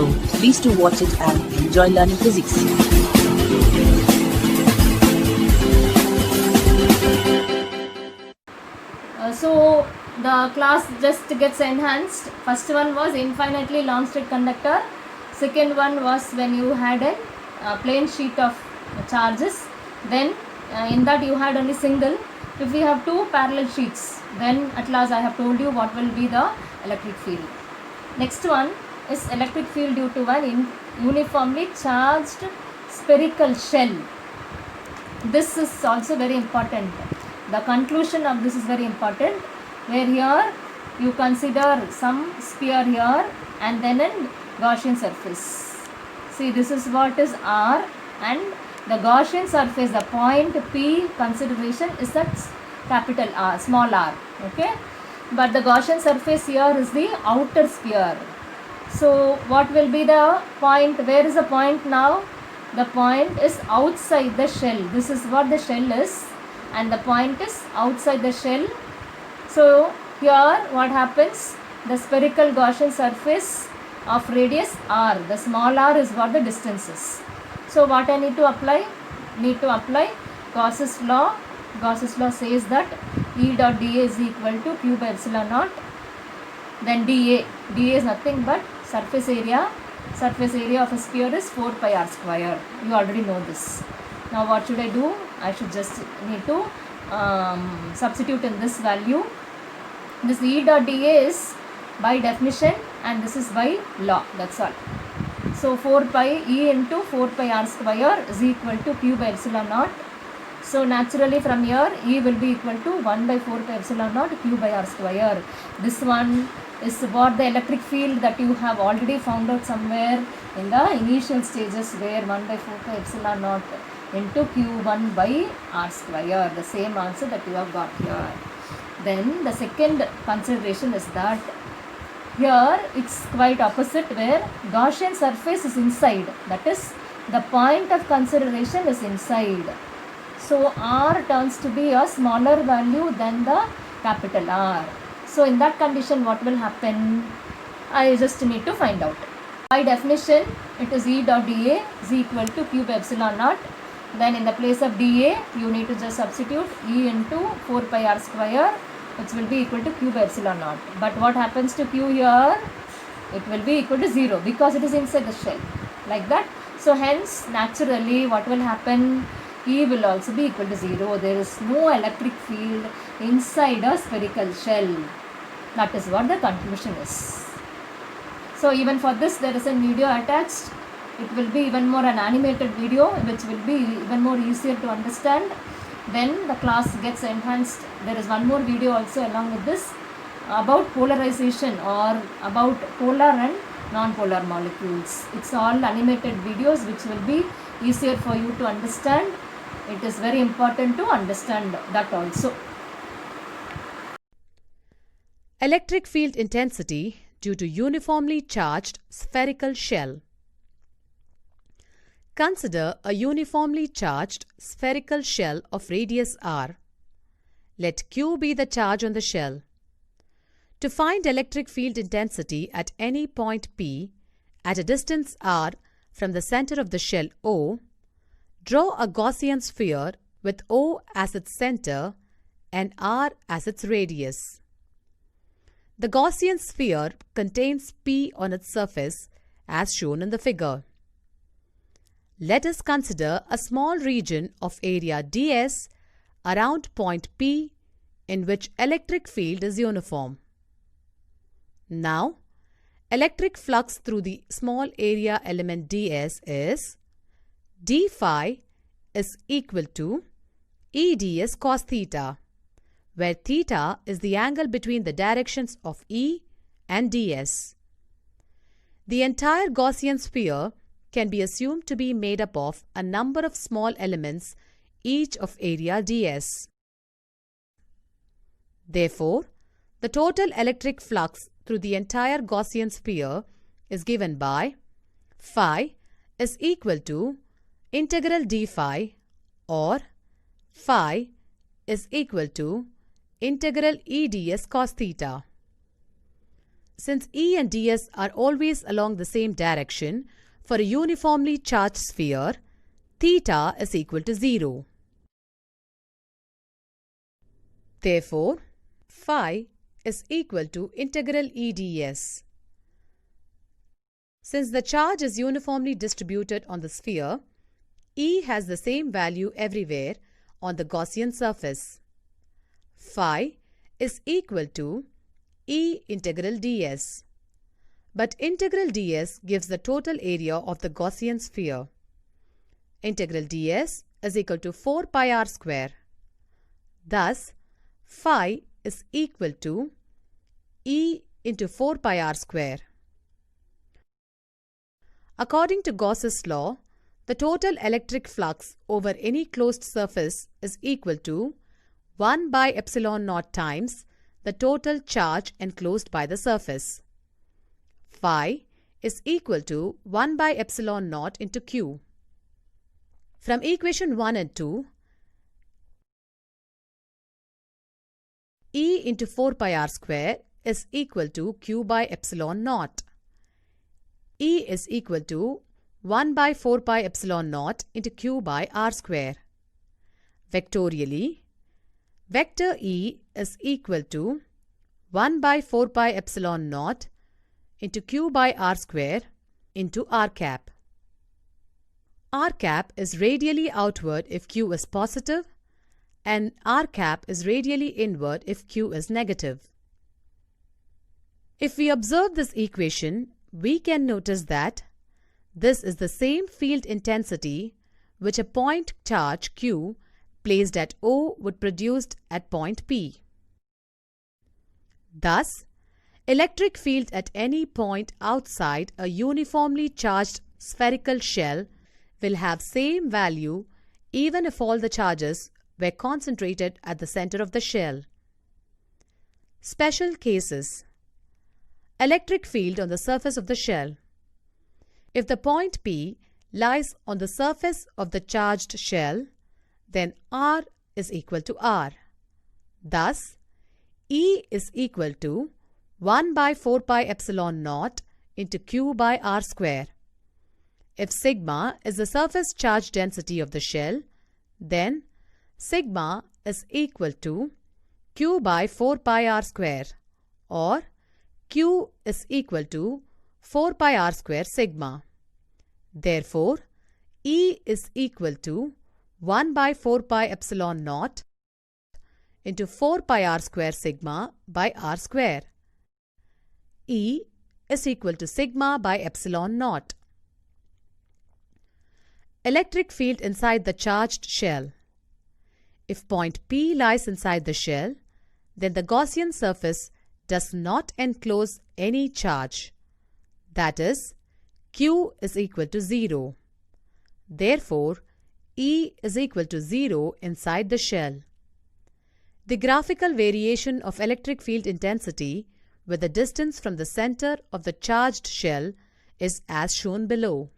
So please do watch it and enjoy learning physics. So the class just gets enhanced. First one was infinitely long state conductor. Second one was when you had a plain sheet of charges. Then in that you had only single. If we have two parallel sheets, then at last I have told you what will be the electric field. Next one is electric field due to an uniformly charged spherical shell. This is also very important. The conclusion of this is very important, where here you consider some sphere here and then a Gaussian surface. See, this is what is R, and the Gaussian surface, the point P consideration is at capital R, small r, okay. But the Gaussian surface here is the outer sphere. So what will be the point? Where is the point now? The point is outside the shell. This is what the shell is, and the point is outside the shell. So here what happens? The spherical Gaussian surface of radius r, the small r is what the distance is. So what I need to apply? Need to apply Gauss's law. Gauss's law says that E dot dA is equal to Q by epsilon naught. Then dA is nothing but surface area. Surface area of a sphere is 4 pi r square. You already know this. Now what should I do? I should just need to substitute in this value. This E dot dA is by definition and this is by law. That's all. So 4 pi E into 4 pi r square is equal to Q by epsilon naught. So naturally from here E will be equal to 1 by 4 pi epsilon naught Q by r square. This one is what the electric field that you have already found out somewhere in the initial stages, where 1 by 4 pi epsilon naught into Q1 by r square, the same answer that you have got here. Then the second consideration is that here it's quite opposite, where Gaussian surface is inside, that is the point of consideration is inside. So r turns to be a smaller value than the capital R. So in that condition what will happen? I just need to find out. By definition it is E dot dA is equal to Q by epsilon naught. Then in the place of dA you need to just substitute E into 4 pi r square, which will be equal to Q by epsilon naught. But what happens to Q here? It will be equal to 0 because it is inside the shell, like that. So hence naturally what will happen? E will also be equal to 0. There is no electric field inside a spherical shell. That is what the conclusion is. So even for this there is a video attached. It will be even more an animated video, which will be even more easier to understand. Then the class gets enhanced. There is one more video also along with this about polarization or about polar and non-polar molecules. It's all animated videos which will be easier for you to understand. It is very important to understand that also. Electric field intensity due to uniformly charged spherical shell. Consider a uniformly charged spherical shell of radius r. Let Q be the charge on the shell. To find electric field intensity at any point P at a distance r from the center of the shell O, draw a Gaussian sphere with O as its center and r as its radius. The Gaussian sphere contains P on its surface as shown in the figure. Let us consider a small region of area ds around point P in which electric field is uniform. Now, electric flux through the small area element ds is d phi is equal to E ds cos theta, where theta is the angle between the directions of E and ds. The entire Gaussian sphere can be assumed to be made up of a number of small elements, each of area ds. Therefore, the total electric flux through the entire Gaussian sphere is given by phi is equal to integral d phi, or phi is equal to integral E ds cos theta. since E and ds are always along the same direction, for a uniformly charged sphere, theta is equal to 0. Therefore, phi is equal to integral E ds. Since the charge is uniformly distributed on the sphere, E has the same value everywhere on the Gaussian surface. Phi is equal to E integral ds. But integral ds gives the total area of the Gaussian sphere. Integral ds is equal to 4 pi r square. Thus, phi is equal to E into 4 pi r square. According to Gauss's law, the total electric flux over any closed surface is equal to 1 by epsilon naught times the total charge enclosed by the surface. Phi is equal to 1 by epsilon naught into q. From equation 1 and 2, E into 4 pi r square is equal to q by epsilon naught. E is equal to 1 by 4 pi epsilon naught into q by r square. Vectorially, vector E is equal to 1 by 4 pi epsilon naught into q by r square into r cap. R cap is radially outward if q is positive and r cap is radially inward if q is negative. If we observe this equation, we can notice that this is the same field intensity which a point charge q placed at O would produce at point P. Thus, electric field at any point outside a uniformly charged spherical shell will have same value even if all the charges were concentrated at the center of the shell. Special cases. Electric field on the surface of the shell. If the point P lies on the surface of the charged shell, then R is equal to R. Thus, E is equal to 1 by 4 pi epsilon naught into q by r square. If sigma is the surface charge density of the shell, then sigma is equal to q by 4 pi r square, or q is equal to 4 pi r square sigma. Therefore, E is equal to 1 by 4 pi epsilon naught into 4 pi r square sigma by r square. E is equal to sigma by epsilon naught. Electric field inside the charged shell. If point P lies inside the shell, then the Gaussian surface does not enclose any charge. That is, Q is equal to 0. Therefore, E is equal to 0 inside the shell. The graphical variation of electric field intensity with the distance from the center of the charged shell is as shown below.